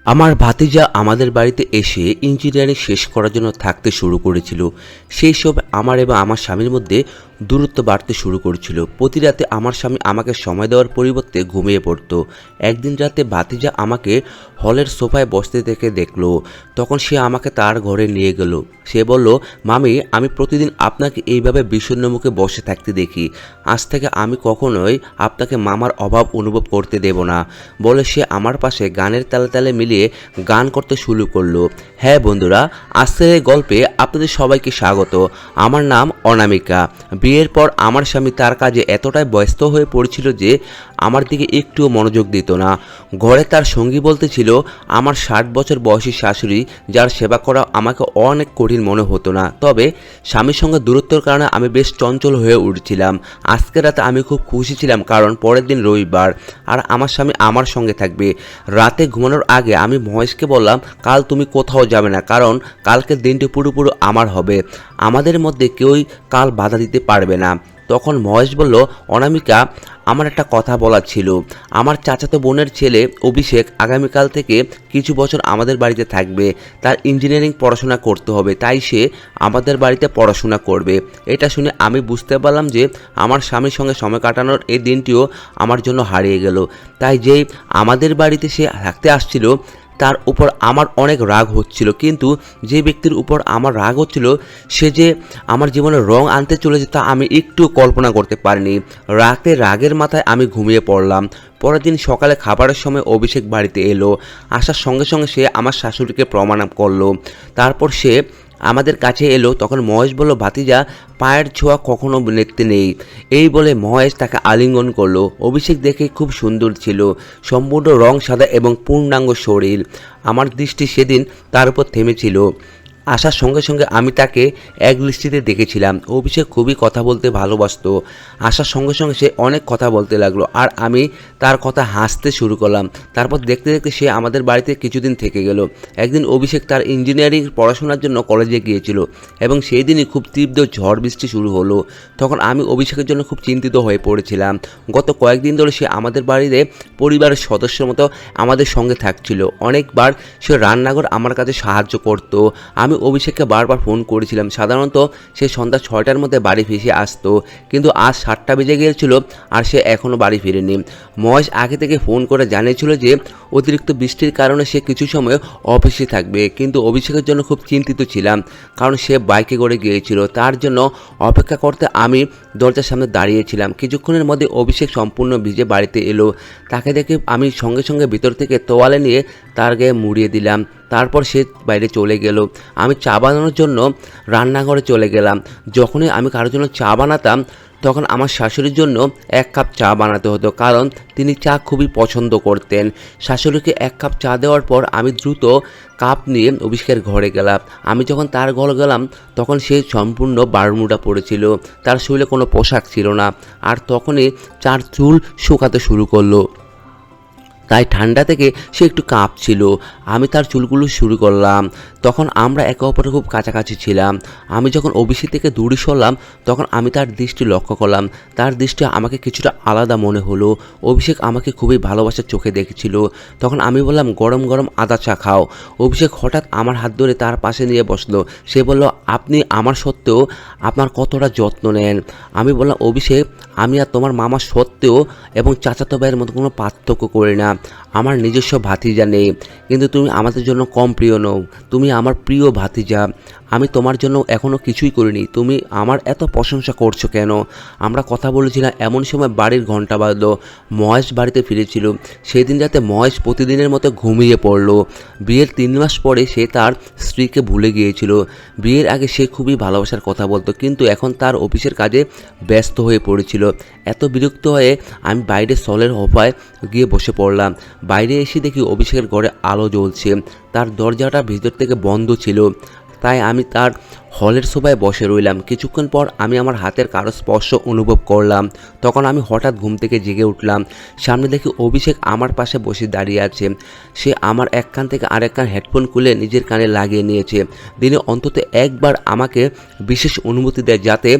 আমার ভাতিজা আমাদের বাড়িতে এসে ইঞ্জিনিয়ারিং শেষ করার জন্য থাকতে শুরু করেছিল। সেই সব আমার এবং আমার স্বামীর মধ্যে দূরত্ব বাড়তে শুরু করেছিল। প্রতি রাতে আমার স্বামী আমাকে সময় দেওয়ার পরিবর্তে ঘুমিয়ে পড়তো। একদিন রাতে ভাতিজা আমাকে হলের সোফায় বসতে দেখে দেখলো। তখন সে আমাকে তার ঘরে নিয়ে গেল। সে বলল, মামি, আমি প্রতিদিন আপনাকে এইভাবে বিষণ্ণ মুখে বসে থাকতে দেখি। আজ থেকে আমি কখনোই আপনাকে মামার অভাব অনুভব করতে দেব না। বলে সে আমার পাশে গানের তালে তালে মিলিয়ে গান করতে শুরু করলো। হ্যাঁ বন্ধুরা, আজকের এই গল্পে আপনাদের সবাইকে স্বাগত। আমার নাম অনামিকা। বিয়ের পর আমার স্বামী তার কাজে এতটাই ব্যস্ত হয়ে পড়েছিল যে আমার দিকে একটুও মনোযোগ দিত না। ঘরে তার সঙ্গী বলতে ছিল আমার 60 বছর বয়সী শাশুড়ি, যার সেবা করা আমাকে অনেক কঠিন মনে হতো না। তবে স্বামীর সঙ্গে দূরত্বের কারণে আমি বেশ চঞ্চল হয়ে উঠছিলাম। আজকের রাতে আমি খুব খুশি ছিলাম, কারণ পরের দিন রবিবার আর আমার স্বামী আমার সঙ্গে থাকবে। রাতে ঘুমানোর আগে আমি মহেশকে বললাম, কাল তুমি কোথাও যাবে না, কারণ কালকের দিনটি পুরোপুরি আমার হবে। আমাদের মধ্যে কেউই কাল বাধা দিতে পারবে না। তখন মহেশ বলল, অনামিকা, আমার একটা কথা বলার ছিল। আমার চাচাতো বোনের ছেলে অভিষেক আগামীকাল থেকে কিছু বছর আমাদের বাড়িতে থাকবে। তার ইঞ্জিনিয়ারিং পড়াশোনা করতে হবে, তাই সে আমাদের বাড়িতে পড়াশোনা করবে। এটা শুনে আমি বুঝতে পারলাম যে আমার স্বামীর সঙ্গে সময় কাটানোর এই দিনটিও আমার জন্য হারিয়ে গেল। তাই যেই আমাদের বাড়িতে সে থাকতে আসছিল তার উপর আমার অনেক রাগ হচ্ছিল, কিন্তু যে ব্যক্তির উপর আমার রাগ হচ্ছিল সে যে আমার জীবনে রং আনতে চলেছে তা আমি একটু কল্পনা করতে পারিনি। রাতে রাগের মাথায় আমি ঘুমিয়ে পড়লাম। পরের দিন সকালে খাবারের সময় অভিষেক বাড়িতে এলো। আসার সঙ্গে সঙ্গে সে আমার শাশুড়িকে প্রণাম করলো। তারপর সে আমাদের কাছে এলো। তখন মহেশ বলল, ভাতিজা, পায়ের ছোঁয়া কখনো দেখতে নেই। এই বলে মহেশ তাকে আলিঙ্গন করলো। অভিষেক দেখে খুব সুন্দর ছিল, সম্পূর্ণ রং সাদা এবং পূর্ণাঙ্গ শরীর। আমার দৃষ্টি সেদিন তার উপর থেমেছিল। আসার সঙ্গে সঙ্গে আমি তাকে এক দৃষ্টিতে দেখেছিলাম। অভিষেক খুবই কথা বলতে ভালোবাসতো। আসার সঙ্গে সঙ্গে সে অনেক কথা বলতে লাগলো আর আমি তার কথা হাসতে শুরু করলাম। তারপর দেখতে দেখতে সে আমাদের বাড়িতে কিছুদিন থেকে গেল। একদিন অভিষেক তার ইঞ্জিনিয়ারিং পড়াশোনার জন্য কলেজে গিয়েছিল এবং সেই দিনই খুব তীব্র ঝড় বৃষ্টি শুরু হলো। তখন আমি অভিষেকের জন্য খুব চিন্তিত হয়ে পড়েছিলাম। গত কয়েকদিন ধরে সে আমাদের বাড়িতে পরিবারের সদস্যের মতো আমাদের সঙ্গে থাকছিল। অনেকবার সে রান্নাঘর আমার কাছে সাহায্য করত। আমি অভিষেককে বারবার ফোন করেছিলাম। সাধারণত সে সন্ধ্যা 6টার মধ্যে বাড়ি ফিরে আসতো, কিন্তু আজ 7টা বেজে গিয়েছিল আর সে এখনও বাড়ি ফিরেনি। মহেশ আগে থেকে ফোন করে জানিয়েছিল যে অতিরিক্ত বৃষ্টির কারণে সে কিছু সময় অফিসে থাকবে, কিন্তু অভিষেকের জন্য খুব চিন্তিত ছিলাম, কারণ সে বাইকে করে গিয়েছিল। তার জন্য অপেক্ষা করতে আমি দরজার সামনে দাঁড়িয়েছিলাম। কিছুক্ষণের মধ্যে অভিষেক সম্পূর্ণ ভিজে বাড়িতে এলো। তাকে দেখে আমি সঙ্গে সঙ্গে ভিতর থেকে তোয়ালে নিয়ে তার গায়ে মুড়িয়ে দিলাম। তারপর সে বাইরে চলে গেল। আমি চা বানানোর জন্য রান্নাঘরে চলে গেলাম। যখনই আমি কারোর জন্য চা বানাতাম তখন আমার শাশুড়ির জন্য 1 কাপ চা বানাতে হতো, কারণ তিনি চা খুবই পছন্দ করতেন। শাশুড়িকে 1 কাপ চা দেওয়ার পর আমি দ্রুত কাপ নিয়ে অভিষেকের ঘরে গেলাম। আমি যখন তার ঘরে গেলাম তখন সে সম্পূর্ণ বারমুডা পড়েছিল, তার শরীরে কোনো পোশাক ছিল না, আর তখনই চার চুল শুকাতে শুরু করলো। তাই ঠান্ডা থেকে সে একটু কাঁপছিল। আমি তার চুলগুলো শুরু করলাম। তখন আমরা একে অপরের খুব কাছাকাছি ছিলাম। আমি যখন অভিষেক থেকে দূরে সরলাম তখন আমি তার দৃষ্টি লক্ষ্য করলাম। তার দৃষ্টি আমাকে কিছুটা আলাদা মনে হলো। অভিষেক আমাকে খুবই ভালোবাসার চোখে দেখেছিল। তখন আমি বললাম, গরম গরম আদা চা খাও। অভিষেক হঠাৎ আমার হাত ধরে তার পাশে নিয়ে বসলো। সে বলল, আপনি আমার সত্ত্বেও আপনার কতটা যত্ন নেন। আমি বললাম, অভিষেক, আমি আর তোমার মামা সত্ত্বেও এবং চাচাতো ভাইয়ের মতো কোনো পার্থক্য করি না। আমার নিজস্ব ভাতিজা নেই, কিন্তু তুমি আমাদের জন্য কম প্রিয় নও। তুমি আমার প্রিয় ভাতিজা। আমি তোমার জন্য এখনও কিছুই করিনি, তুমি আমার এত প্রশংসা করছো কেন? আমরা কথা বলেছিলাম, এমন সময় বাড়ির ঘন্টা বাজলো। মহেশ বাড়িতে ফিরেছিল। সেই দিন রাতে মহেশ প্রতিদিনের মতো ঘুমিয়ে পড়ল। বিয়ের 3 মাস পরে সে তার স্ত্রীকে ভুলে গিয়েছিল। বিয়ের আগে সে খুবই ভালোবাসার কথা বলতো, কিন্তু এখন তার অফিসের কাজে ব্যস্ত হয়ে পড়েছিল। এত বিরক্ত হয়ে আমি বাইরে সলের সোফায় গিয়ে বসে পড়লাম। বাইরে এসে দেখি অভিষেকের ঘরে আলো জ্বলছে। তার দরজাটা ভিতর থেকে বন্ধ ছিল, তাই আমি তার হলের সোফায় বসে রইলাম। কিছুক্ষণ পর আমি আমার হাতের কারো স্পর্শ অনুভব করলাম। তখন আমি হঠাৎ ঘুম থেকে জেগে উঠলাম। সামনে দেখি অভিষেক আমার পাশে বসে দাঁড়িয়ে আছে। সে আমার এক কান থেকে আরেক কান হেডফোন খুলে নিজের কানে লাগিয়ে নিয়েছে। দিনে অন্তত একবার আমাকে বিশেষ অনুমতি দেয়, যাতে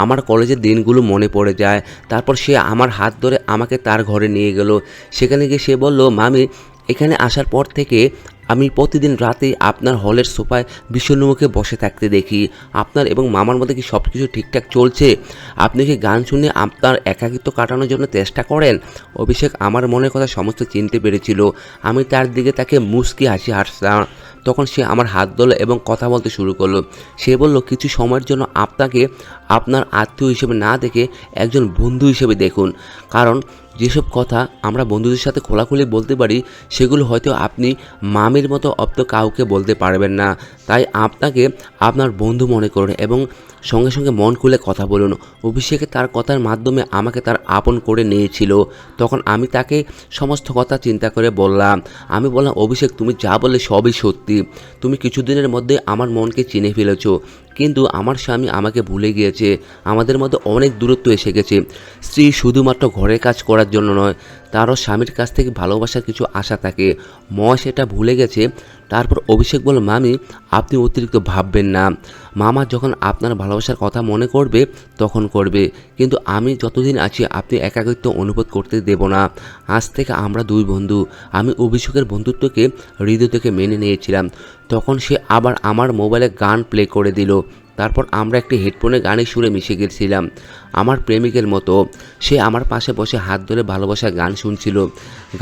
আমার কলেজের দিনগুলো মনে পড়ে যায়। তারপর সে আমার হাত ধরে আমাকে তার ঘরে নিয়ে গেল। সেখানে গিয়ে সে বলল, মামি, এখানে আসার পর থেকে আমি প্রতিদিন রাতে আপনার হলের সোফায় বিষণ্ণমুখে বসে থাকতে দেখি। আপনার এবং মামার মধ্যে কি সব কিছু ঠিকঠাক চলছে? আপনি কি গান শুনে আপনার একাকিত্ব কাটানোর জন্য চেষ্টা করেন? অভিষেক আমার মনের কথা সমস্ত চিনতে পেরেছিল। আমি তার দিকে তাকে মুচকি হাসি হাসলাম। তখন সে আমার হাত ধরল এবং কথা বলতে শুরু করলো। সে বলল, কিছু সময়ের জন্য আপনাকে আপনার আত্মীয় হিসেবে না দেখে একজন বন্ধু হিসেবে দেখুন। কারণ যেসব কথা আমরা বন্ধুদের সাথে খোলাখুলি বলতে পারি, সেগুলো হয়তো আপনি মামির মতো অপ্ত কাউকে বলতে পারবেন না। তাই আপনাকে আপনার বন্ধু মনে করুন এবং সঙ্গে সঙ্গে মন খুলে কথা বলুন। অভিষেকে তার কথার মাধ্যমে আমাকে তার আপন করে নিয়েছিল। তখন আমি তাকে সমস্ত কথা চিন্তা করে বললাম। আমি বললাম, অভিষেক, তুমি যা বললে সবই সত্যি। তুমি কিছুদিনের মধ্যে আমার মনকে চিনে ফেলেছো, কিন্তু আমার স্বামী আমাকে ভুলে গিয়েছে। আমাদের মধ্যে অনেক দূরত্ব এসে গেছে। স্ত্রী শুধুমাত্র ঘরের কাজ করার জন্য নয়, তারও স্বামীর কাছ থেকে ভালোবাসার কিছু আশা থাকে। সেটা ভুলে গেছে। তারপর অভিষেক বলল, মামি, আপনি অতিরিক্ত ভাববেন না। মামা যখন আপনার ভালোবাসার কথা মনে করবে তখন করবে, কিন্তু আমি যতদিন আছি আপনি একাকিত্ব অনুভব করতে দেব না। আজ থেকে আমরা দুই বন্ধু। আমি অভিষেকের বন্ধুত্বকে হৃদয় থেকে মেনে নিয়েছিলাম। তখন সে আবার আমার মোবাইলে গান প্লে করে দিল। তারপর আমরা একটি হেডফোনে গানের সুরে মিশে গেছিলাম। আমার প্রেমিকের মতো সে আমার পাশে বসে হাত ধরে ভালোবাসার গান শুনছিল।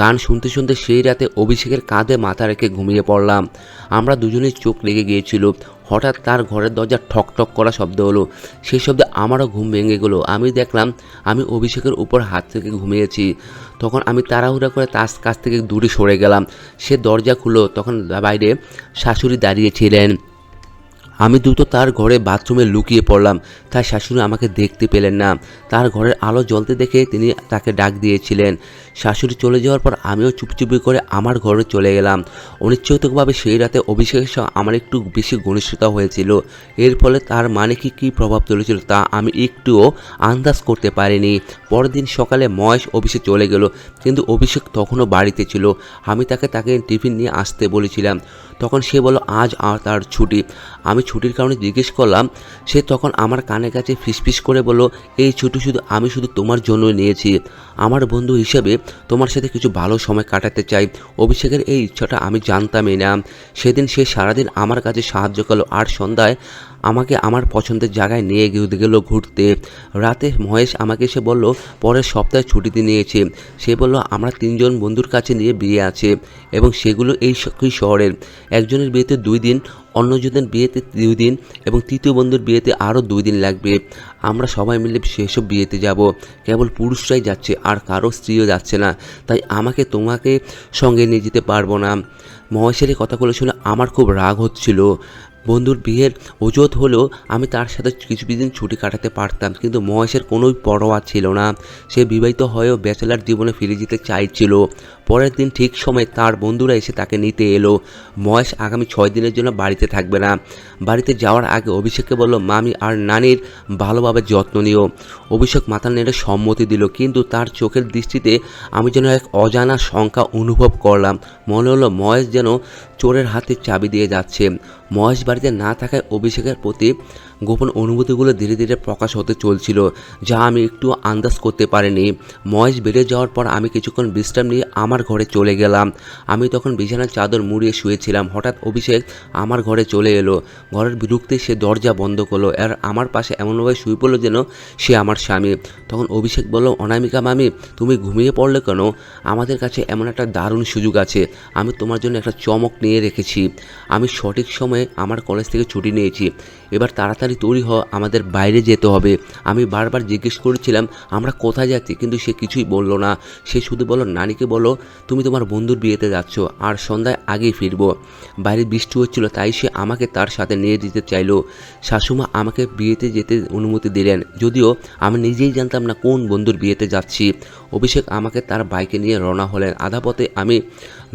গান শুনতে শুনতে সেই রাতে অভিষেকের কাঁধে মাথা রেখে ঘুমিয়ে পড়লাম। আমরা দুজনেই চোখ লেগে গিয়েছিল। হঠাৎ তার ঘরের দরজা ঠক ঠক করা শব্দ হলো। সেই শব্দে আমারও ঘুম ভেঙে গেল। আমি দেখলাম আমি অভিষেকের উপর হাত থেকে ঘুমিয়েছি। তখন আমি তাড়াহুড়া করে তার কাছ থেকে দূরে সরে গেলাম। সে দরজা খুললো। তখন বাইরে শাশুড়ি দাঁড়িয়েছিলেন। আমি দ্রুত তার ঘরে বাথরুমে লুকিয়ে পড়লাম। তার শাশুড়ি আমাকে দেখতে পেলেন না। তার ঘরের আলো জ্বলতে দেখে তিনি তাকে ডাক দিয়েছিলেন। শাশুড়ি চলে যাওয়ার পর আমিও চুপচুপি করে আমার ঘরে চলে গেলাম। অনিচ্ছাকৃতভাবে সেই রাতে অভিষেকের সঙ্গে আমার একটু বেশি ঘনিষ্ঠতা হয়েছিল। এর ফলে তার মানে কী প্রভাব চলেছিল তা আমি একটুও আন্দাজ করতে পারিনি। পরের দিন সকালে মহেশ অফিসে চলে গেল, কিন্তু অভিষেক তখনও বাড়িতে ছিল। আমি তাকে টিফিন নিয়ে আসতে বলেছিলাম। তখন সে বলল, আজ আর তার ছুটি। আমি ছুটির কারণে জিজ্ঞেস করলাম। সে তখন আমার কানে কাছে ফিসফিস করে বলল, এই ছুটি আমি শুধু তোমার জন্যই নিয়েছি। আমার বন্ধু হিসেবে তোমার সাথে কিছু ভালো সময় কাটাতে চাই। অভিষেকের এই ইচ্ছাটা আমি জানতামই না। সেদিন সে সারাদিন আমার কাছে সাহায্য করলো, আর সন্ধ্যায় আমাকে আমার পছন্দের জায়গায় নিয়ে গেল ঘুরতে। রাতে মহেশ আমাকে এসে বলল, পরের সপ্তাহে ছুটিতে নিয়েছে। সে বলল, আমরা তিনজন বন্ধুর কাছে নিয়ে বিয়ে আছে এবং সেগুলো এই শহরের। একজনের বিয়েতে 2 দিন, অন্যজনের বিয়েতে 2 দিন এবং তৃতীয় বন্ধুর বিয়েতে আরও 2 দিন লাগবে। আমরা সবাই মিলে সেসব বিয়েতে যাব। কেবল পুরুষরাই যাচ্ছে, আর কারো স্ত্রীও যাচ্ছে না। তাই তোমাকে সঙ্গে নিয়ে যেতে পারবো না। মহেশের এই কথাগুলো শুনে আমার খুব রাগ হচ্ছিল। বন্ধুর বিয়ের অজুহাত হলেও আমি তার সাথে কিছুদিন ছুটি কাটাতে পারতাম, কিন্তু মহেশের কোনোই পরোয়া ছিল না। সে বিবাহিত হয়েও ব্যাচেলার জীবনে ফিরে যেতে চাইছিল। পরের দিন ঠিক সময় তার বন্ধুরা এসে তাকে নিতে এলো। মহেশ আগামী 6 দিনের জন্য বাড়িতে থাকবে না। বাড়িতে যাওয়ার আগে অভিষেককে বলল, মামি আর নানির ভালোভাবে যত্ন নিও। অভিষেক মাথা নেড়ে সম্মতি দিল, কিন্তু তার চোখের দৃষ্টিতে আমি যেন এক অজানা শঙ্কা অনুভব করলাম। মনে হলো মহেশ যেন চোরের হাতে চাবি দিয়ে যাচ্ছে। মহেশ বাড়িতে না থাকায় অভিষেকের প্রতি গোপন অনুভূতিগুলো ধীরে ধীরে প্রকাশ হতে চলছিল, যা আমি একটু আন্দাজ করতে পারিনি। মহেশ বেড়ে যাওয়ার পর আমি কিছুক্ষণ বিশ্রাম নিয়ে আমার ঘরে চলে গেলাম। আমি তখন বিছানার চাদর মুড়িয়ে শুয়েছিলাম। হঠাৎ অভিষেক আমার ঘরে চলে এলো। ঘরের ঢুকতে সে দরজা বন্ধ করলো, আর আমার পাশে এমনভাবে শুয়ে পড়লো যেন সে আমার স্বামী। তখন অভিষেক বলল, অনামিকা মামি, তুমি ঘুমিয়ে পড়লে কেন? আমাদের কাছে এমন একটা দারুণ সুযোগ আছে। আমি তোমার জন্য একটা চমক নিয়ে রেখেছি। আমি সঠিক সময়ে আমার কলেজ থেকে ছুটি নিয়েছি। এবার তাড়াতাড়ি তৈরি হও, আমাদের বাইরে যেতে হবে। আমি বারবার জিজ্ঞেস করেছিলাম আমরা কোথায় যাচ্ছি, কিন্তু সে কিছুই বলল না। সে শুধু বলল, নানিকে বলো তুমি তোমার বন্ধুর বিয়েতে যাচ্ছ, আর সন্ধ্যায় আগেই ফিরবো। বাইরে বৃষ্টি হচ্ছিল, তাই সে আমাকে তার সাথে নিয়ে যেতে চাইলো। শাশুমা আমাকে বিয়েতে যেতে অনুমতি দিলেন, যদিও আমি নিজেই জানতাম না কোন বন্ধুর বিয়েতে যাচ্ছি। অভিষেক আমাকে তার বাইকে নিয়ে রওনা হলেন। আধা পথে আমি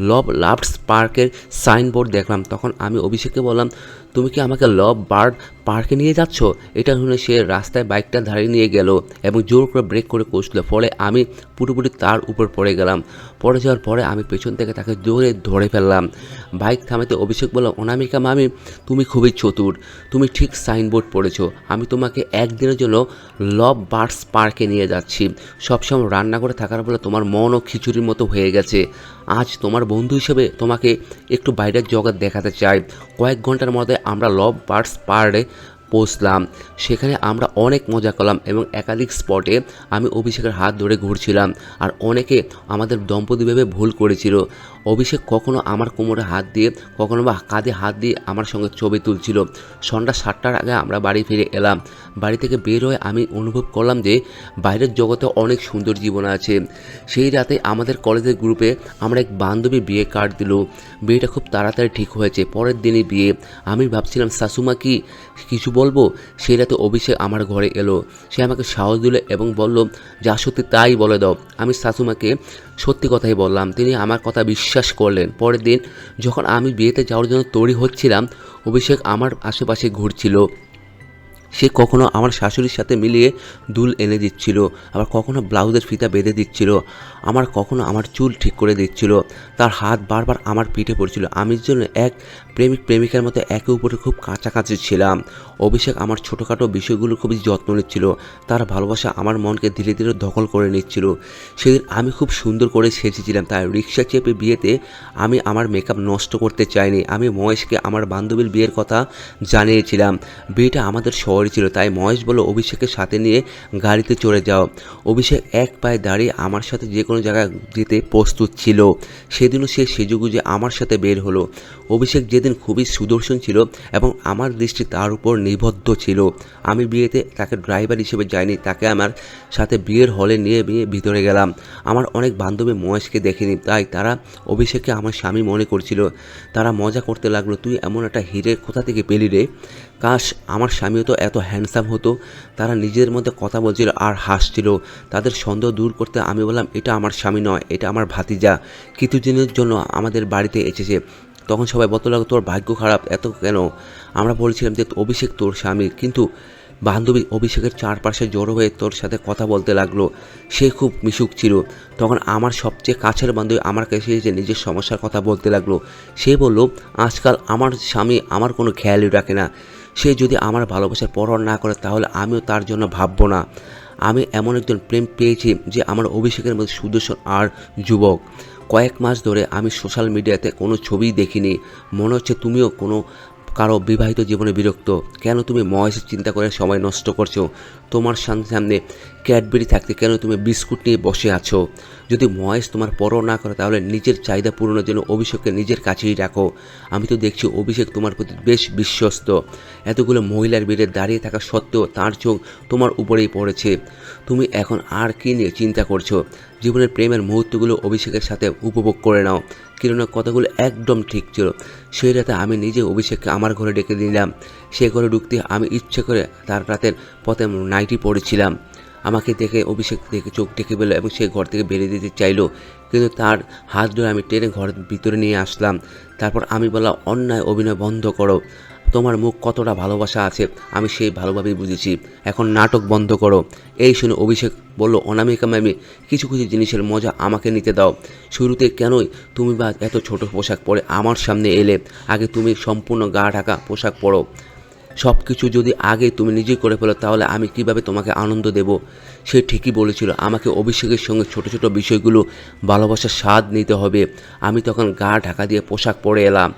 লভ লাভস পার্কের সাইনবোর্ড দেখলাম। তখন আমি অভিষেককে বললাম, তুমি কি আমাকে লাভ বার্ড পার্কে নিয়ে যাচ্ছ? এটা শুনে সে রাস্তায় বাইকটা ধারে নিয়ে গেল এবং জোর করে ব্রেক করে কষল। ফলে আমি পুরোপুরি তার উপর পড়ে গেলাম। পড়ে যাওয়ার পরে আমি পেছন থেকে তাকে জোরে ধরে ফেললাম। বাইক থামাতে অভিষেক বলল, অনামিকা মামি, তুমি খুবই চতুর। তুমি ঠিক সাইনবোর্ড পড়েছো। আমি তোমাকে একদিনের জন্য লাভ বার্ডস পার্কে নিয়ে যাচ্ছি। সবসময় রান্না করে থাকার ফলে তোমার মনও খিচুড়ির মতো হয়ে গেছে। আজ তোমার বন্ধু হিসেবে তোমাকে একটু বাইরের জগৎ দেখাতে চাই। কয়েক ঘন্টার মধ্যে আমরা লাভ বার্ডস পার্কে পৌঁছলাম। সেখানে আমরা অনেক মজা করলাম এবং একাধিক স্পটে আমি অভিষেকের হাত ধরে ঘুরছিলাম। আর অনেকে আমাদের দম্পতি ভেবে ভুল করেছিল। অভিষেক কখনো আমার কোমরে হাত দিয়ে, কখনো বা কাঁধে হাত দিয়ে আমার সঙ্গে ছবি তুলছিল। সন্ধ্যা 7টার আগে আমরা বাড়ি ফিরে এলাম। বাড়ি থেকে বের হয়ে আমি অনুভব করলাম যে বাইরের জগতে অনেক সুন্দর জীবন আছে। সেই রাতে আমাদের কলেজের গ্রুপে আমরা এক বান্ধবী বিয়ে কার্ড দিল। বিয়েটা খুব তাড়াতাড়ি ঠিক হয়েছে, পরের দিনই বিয়ে। আমি ভাবছিলাম শাশুমা কি কিছু বলবো। সেই রাতে অভিষেক আমার ঘরে এলো। সে আমাকে সাহস দিল এবং বলল, যা সত্যি তাই বলে দাও। আমি শাশুমাকে সত্যি কথাই বললাম। তিনি আমার কথা বিশ্বাস করলেন। পরের দিন যখন আমি বিয়েতে যাওয়ার জন্য তৈরি হচ্ছিলাম, অভিষেক আমার আশেপাশে ঘুরছিল। সে কখনো আমার শাশুড়ির সাথে মিলিয়ে দুল এনে দিচ্ছিল, আবার কখনো ব্লাউজের ফিতা বেঁধে দিচ্ছিল, কখনো আমার চুল ঠিক করে দিচ্ছিল। তার হাত বারবার আমার পিঠে পড়ছিল। আমি জন্য এক প্রেমিক প্রেমিকার মতো একে উপরে খুব কাছাকাছি ছিলাম। অভিষেক আমার ছোটোখাটো বিষয়গুলো খুবই যত্ন নিচ্ছিল। তার ভালোবাসা আমার মনকে ধীরে ধীরে দখল করে নিচ্ছিল। সেদিন আমি খুব সুন্দর করে সেজেছিলাম, তাই রিক্সা চেপে বিয়েতে আমি আমার মেকআপ নষ্ট করতে চাইনি। আমি মহেশকে আমার বান্ধবীর বিয়ের কথা জানিয়েছিলাম। বিয়েটা আমাদের শহরে ছিল, তাই মহেশ বলল অভিষেকের সাথে নিয়ে গাড়িতে চড়ে যাও। অভিষেক এক পায়ে দাঁড়িয়ে আমার সাথে যে কোনো জায়গায় যেতে প্রস্তুত ছিল। সেদিনও সে সেজেগুজে আমার সাথে বের হলো। অভিষেক যেদিন খুবই সুদর্শন ছিল এবং আমার দৃষ্টি তার উপর নিবদ্ধ ছিল। আমি বিয়েতে তাকে ড্রাইভার হিসেবে যাইনি, তাকে আমার সাথে বিয়ের হলে নিয়ে ভিতরে গেলাম। আমার অনেক বান্ধবী মহেশকে দেখেনি, তাই তারা অভিষেককে আমার স্বামী মনে করছিল। তারা মজা করতে লাগলো, তুই এমন একটা হিরের কোথা থেকে পেলি রে? কাশ আমার স্বামীও তো এত হ্যান্ডসাম হতো। তারা নিজেদের মধ্যে কথা বলছিল আর হাসছিল। তাদের সন্দেহ দূর করতে আমি বললাম, এটা আমার স্বামী নয়, এটা আমার ভাতিজা, কিছুদিনের জন্য আমাদের বাড়িতে এসেছে। তখন সবাই বলতে লাগলো, তোর ভাগ্য খারাপ, এত কেন? আমরা বলছিলাম যে অভিষেক তোর স্বামী, কিন্তু বান্ধবী অভিষেকের চারপাশে জড়ো হয়ে তোর সাথে কথা বলতে লাগলো। সে খুব মিশুক ছিল। তখন আমার সবচেয়ে কাছের বান্ধবী আমার কাছে এসে নিজের সমস্যার কথা বলতে লাগলো। সে বলল, আজকাল আমার স্বামী আমার কোনো খেয়ালই রাখে না। সে যদি আমার ভালোবাসার পরোয়া না করে তাহলে আমিও তার জন্য ভাববো না। আমি এমন একজন প্রেম পেয়েছি যে আমার অভিষেকের মধ্যে সুদর্শন আর যুবক। কয়েক মাস ধরে আমি সোশ্যাল মিডিয়াতে কোনো ছবিই দেখিনি। মনে হচ্ছে তুমিও কোনো কারো বিবাহিত জীবনে বিরক্ত। কেন তুমি মহেশের চিন্তা করে সময় নষ্ট করছো? তোমার সামনে ক্যাডবেরি থাকতে কেন তুমি বিস্কুট নিয়ে বসে আছো? যদি মহেশ তোমার পরোয়া না করে তাহলে নিজের চাহিদা পূরণের জন্য অভিষেককে নিজের কাছেই রাখো। আমি তো দেখছি অভিষেক তোমার প্রতি বেশ বিশ্বস্ত। এতগুলো মহিলার ভিড়ে দাঁড়িয়ে থাকা সত্ত্বেও তার চোখ তোমার উপরেই পড়েছে। তুমি এখন আর কী নিয়ে চিন্তা করছো? জীবনের প্রেমের মুহূর্তগুলো অভিষেকের সাথে উপভোগ করে নাও। কিরণের কথাগুলো একদম ঠিক ছিল। সেই রাতে আমি নিজে অভিষেককে আমার ঘরে ডেকে নিলাম। সে ঘরে ঢুকতে আমি ইচ্ছে করে তার রাতের পথে নাইটি পরেছিলাম। আমাকে দেখে অভিষেক দেখে চোখ ডেকে পেল এবং সে ঘর থেকে বেরিয়ে দিতে চাইলো, কিন্তু তার হাত ধরে আমি টেনে ঘরের ভিতরে নিয়ে আসলাম। তারপর আমি বললাম, অন্যায় অভিনয় বন্ধ করো। তোমার মুখ কতটা ভালোবাসা আছে আমি সেই ভালোভাবেই বুঝেছি। এখন নাটক বন্ধ করো। এই শুনে অভিষেক বলল, অনামিকা ম্যামি, কিছু কিছু জিনিসের মজা আমাকে নিতে দাও। শুরুতে কেনই তুমি বা এত ছোট পোশাক পরে আমার সামনে এলে? আগে তুমি সম্পূর্ণ গা ঢাকা পোশাক পরো। সব কিছু যদি আগে তুমি নিজেই করে ফেলো তাহলে আমি কিভাবে তোমাকে আনন্দ দেব? সে ঠিকই বলেছিল। আমাকে অভিষেকের সঙ্গে ছোট ছোট বিষয়গুলো ভালোবাসার স্বাদ নিতে হবে। আমি তখন গা ঢাকা দিয়ে পোশাক পরে এলাম।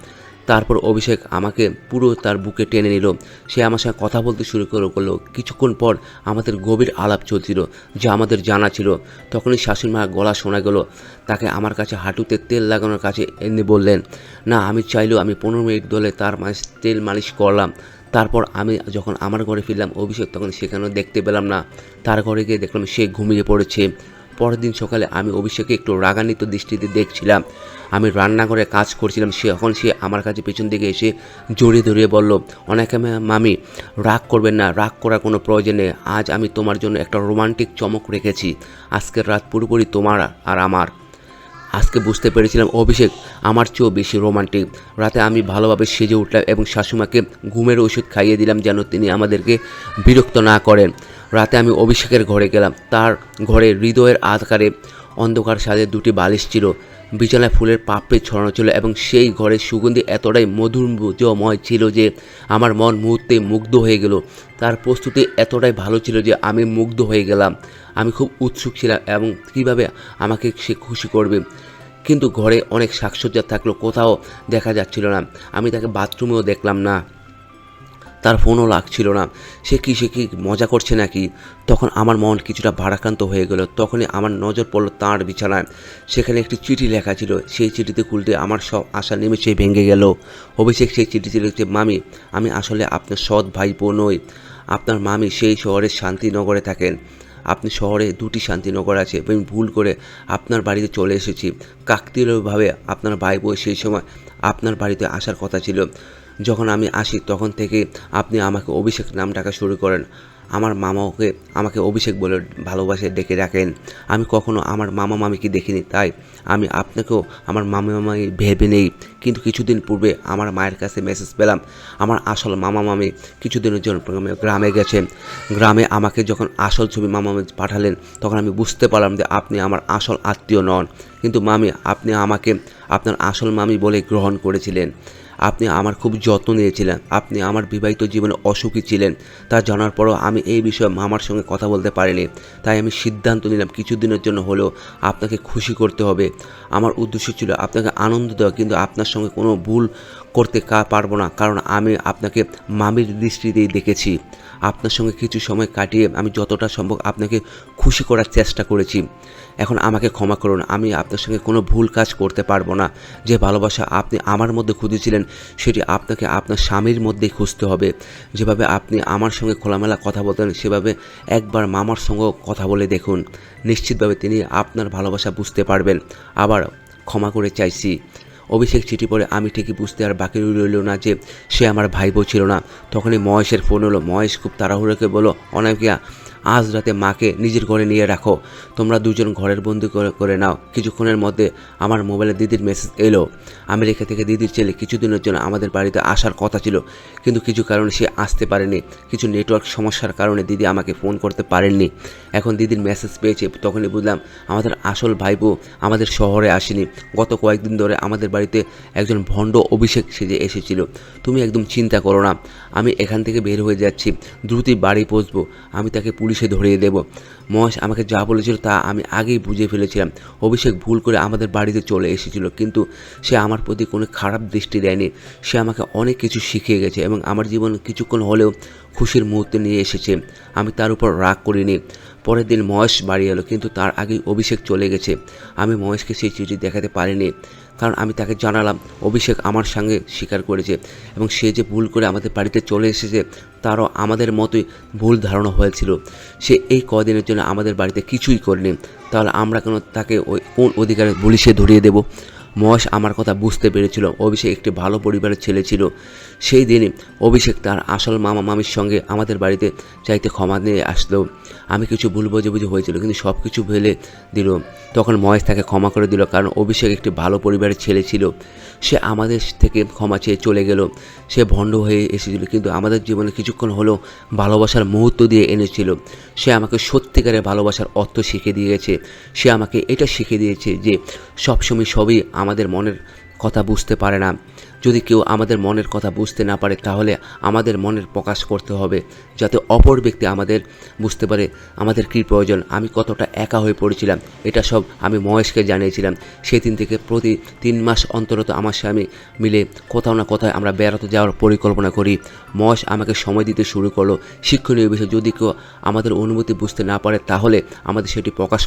তারপর অভিষেক আমাকে পুরো তার বুকে টেনে নিল। সে আমার সঙ্গে কথা বলতে শুরু করলো। কিছুক্ষণ পর আমাদের গভীর আলাপ চলছিল, যা আমাদের জানা ছিল। তখনই শাশুড়িমার গলা শোনা গেল। তাকে আমার কাছে হাঁটুতে তেল লাগানোর কাছে এনে বললেন, না আমি চাইলেও আমি 15 মিনিট ধরে তার তেল মালিশ করলাম। তারপর আমি যখন আমার ঘরে ফিরলাম, অভিষেক তখন সেখানেও দেখতে পেলাম না। তার ঘরে গিয়ে দেখলাম সে ঘুমিয়ে পড়েছে। পরের দিন সকালে আমি অভিষেককে একটু রাগান্বিত দৃষ্টিতে দেখছিলাম। আমি রান্নাঘরে কাজ করছিলাম। সে আমার কাছে পেছন দিকে এসে জড়িয়ে ধরিয়ে বলল, অনেকে মামি রাগ করবেন না, রাগ করার কোনো প্রয়োজন নেই। আজ আমি তোমার জন্য একটা রোমান্টিক চমক রেখেছি। আজকের রাত পুরোপুরি তোমার আর আমার। আজকে বুঝতে পেরেছিলাম অভিষেক আমার চেয়েও বেশি রোমান্টিক। রাতে আমি ভালোভাবে সেজে উঠলাম এবং শাশুমাকে ঘুমের ওষুধ খাইয়ে দিলাম যেন তিনি আমাদেরকে বিরক্ত না করেন। রাতে আমি অভিষেকের ঘরে গেলাম। তার ঘরে হৃদয়ের আকারে অন্ধকার সাজে দুটি বালিশ ছিল। বিছানায় ফুলের পাপড়ি ছড়ানো ছিল এবং সেই ঘরের সুগন্ধি এতটাই মধুরময় ছিল যে আমার মন মুহূর্তে মুগ্ধ হয়ে গেল। তার প্রস্তুতি এতটাই ভালো ছিল যে আমি মুগ্ধ হয়ে গেলাম। আমি খুব উৎসুক ছিলাম এবং কীভাবে আমাকে সে খুশি করবে। কিন্তু ঘরে অনেক সাজসজ্জা থাকলো, কোথাও দেখা যাচ্ছিল না। আমি তাকে বাথরুমেও দেখলাম না, তার ফোনও লাগছিল না। সে কি মজা করছে নাকি? তখন আমার মন কিছুটা ভারাক্রান্ত হয়ে গেল। তখনই আমার নজর পড়ল তাঁর বিছানায়। সেখানে একটি চিঠি লেখা ছিল। সেই চিঠিতে খুলতে আমার সব আশা নিমেষেই ভেঙে গেল। অভিষেক সেই চিঠিতে লিখছে, মামি, আমি আসলে আপনার সৎ ভাইপো নই। আপনার মামি সেই শহরের শান্তিনগরে থাকেন। আপনি শহরে 2টি শান্তিনগর আছে, আমি ভুল করে আপনার বাড়িতে চলে এসেছি। কাকতালীয়ভাবে আপনার ভাইপো সেই সময় আপনার বাড়িতে আসার কথা ছিল। যখন আমি আসি তখন থেকে আপনি আমাকে অভিষেক নাম ডাকা শুরু করেন। আমার মামাকে আমাকে অভিষেক বলে ভালোবাসে ডেকে রাখেন। আমি কখনো আমার মামা মামিকে দেখিনি, তাই আমি আপনাকেও আমার মামা মামি ভেবে নেই। কিন্তু কিছুদিন পূর্বে আমার মায়ের কাছে মেসেজ পেলাম আমার আসল মামা মামি কিছুদিনের জন্য গ্রামে গেছেন। গ্রামে আমাকে যখন আসল ছবি মামা মামি পাঠালেন তখন আমি বুঝতে পারলাম যে আপনি আমার আসল আত্মীয় নন। কিন্তু মামি, আপনি আমাকে আপনার আসল মামি বলে গ্রহণ করেছিলেন। আপনি আমার খুব যত্ন নিয়েছিলেন। আপনি আমার বিবাহিত জীবনে অসুখী ছিলেন। তা জানার পরও আমি এই বিষয়ে মামার সঙ্গে কথা বলতে পারিনি। তাই আমি সিদ্ধান্ত নিলাম কিছুদিনের জন্য হলেও আপনাকে খুশি করতে হবে। আমার উদ্দেশ্য ছিল আপনাকে আনন্দ দেওয়া, কিন্তু আপনার সঙ্গে কোনো ভুল করতে পারবো না, কারণ আমি আপনাকে মামির দৃষ্টিতেই দেখেছি। আপনার সঙ্গে কিছু সময় কাটিয়ে আমি যতটা সম্ভব আপনাকে খুশি করার চেষ্টা করেছি। এখন আমাকে ক্ষমা করুন, আমি আপনার সঙ্গে কোনো ভুল কাজ করতে পারবো না। যে ভালোবাসা আপনি আমার মধ্যে খুঁজেছিলেন সেটি আপনাকে আপনার স্বামীর মধ্যেই খুঁজতে হবে। যেভাবে আপনি আমার সঙ্গে খোলামেলা কথা বলতেন সেভাবে একবার মামার সঙ্গেও কথা বলে দেখুন। নিশ্চিতভাবে তিনি আপনার ভালোবাসা বুঝতে পারবেন। আবার ক্ষমা করে চাইছি। অভিষেক চিঠি পড়ে আমি ঠিকই বুঝতে আর বাকি রইল না যে সে আমার ভাইপো ছিল না। তখনই মহেশের ফোন হলো। মহেশ খুব তাড়াহুড়োকে বলল, অনামিকা, আজ রাতে মাকে নিজের ঘরে নিয়ে রাখো। তোমরা দুজন ঘরের বন্দি করে নাও। কিছুক্ষণের মধ্যে আমার মোবাইলে দিদির মেসেজ এলো। আমেরিকা থেকে দিদির ছেলে কিছুদিনের জন্য আমাদের বাড়িতে আসার কথা ছিল, কিন্তু কিছু কারণে সে আসতে পারেনি। কিছু নেটওয়ার্ক সমস্যার কারণে দিদি আমাকে ফোন করতে পারেননি। এখন দিদির মেসেজ পেয়েছে, তখনই বুঝলাম আমাদের আসল ভাইপো আমাদের শহরে আসেনি। গত কয়েকদিন ধরে আমাদের বাড়িতে একজন ভণ্ড অভিষেক সেজে এসেছিল। তুমি একদম চিন্তা করো না, আমি এখান থেকে বের হয়ে যাচ্ছি। দ্রুতই বাড়ি পৌঁছবো। আমি তাকে পুলিশে ধরিয়ে দেব। মহেশ আমাকে যা বলেছিল তা আমি আগেই বুঝে ফেলেছিলাম। অভিষেক ভুল করে আমাদের বাড়িতে চলে এসেছিল, কিন্তু সে আমার প্রতি কোনো খারাপ দৃষ্টি দেয়নি। সে আমাকে অনেক কিছু শিখিয়ে গেছে এবং আমার জীবনে কিছুক্ষণ হলেও খুশির মুহূর্ত নিয়ে এসেছে। আমি তার উপর রাগ করিনি। পরের দিন মহেশ বাড়ি এলো, কিন্তু তার আগেই অভিষেক চলে গেছে। আমি মহেশকে সেই চিঠি দেখাতে পারিনি, কারণ আমি তাকে জানালাম অভিষেক আমার সঙ্গে স্বীকার করেছে এবং সে যে ভুল করে আমাদের বাড়িতে চলে এসেছে তারও আমাদের মতোই ভুল ধারণা হয়েছিল। সে এই কদিনের জন্য আমাদের বাড়িতে কিছুই করেনি, তাহলে আমরা কেন তাকে কোন অধিকারে পুলিশে ধরিয়ে দেব? মহেশ আমার কথা বুঝতে পেরেছিল। অভিষেক একটি ভালো পরিবারের ছেলে ছিল। সেই দিনই অভিষেক তার আসল মামা মামির সঙ্গে আমাদের বাড়িতে চাইতে ক্ষমা নিয়ে আসলো। আমি কিছু ভুল বোঝাবুঝি হয়েছিল, কিন্তু সব কিছু ফেলে দিল। তখন মহেশ তাকে ক্ষমা করে দিল, কারণ অভিষেক একটি ভালো পরিবারের ছেলে ছিল। সে আমাদের থেকে ক্ষমা চেয়ে চলে গেল। সে ভণ্ড হয়ে এসেছিল, কিন্তু আমাদের জীবনে কিছুক্ষণ হলেও ভালোবাসার মুহূর্ত দিয়ে এনেছিল। সে আমাকে সত্যিকারের ভালোবাসার অর্থ শিখিয়ে দিয়েছে। সে আমাকে এটা শিখিয়ে দিয়েছে যে সবসময় সবই আমাদের মনের কথা বুঝতে পারে না। যদি কেউ আমাদের মনের কথা বুঝতে না পারে তাহলে আমাদের মনের প্রকাশ করতে হবে, যাতে অপর ব্যক্তি আমাদের বুঝতে পারে আমাদের কী প্রয়োজন। আমি কতটা একা হয়ে পড়েছিলাম এটা সব আমি মহেশকে জানিয়েছিলাম। সেদিন থেকে প্রতি 3 মাস অন্তরত আমার স্বামী মিলে কোথাও না কোথাও আমরা বেড়াতে যাওয়ার পরিকল্পনা করি। মহেশ আমাকে সময় দিতে শুরু করলো। শিক্ষণীয় বিষয়, যদি কেউ আমাদের অনুভূতি বুঝতে না পারে তাহলে আমাদের সেটি প্রকাশ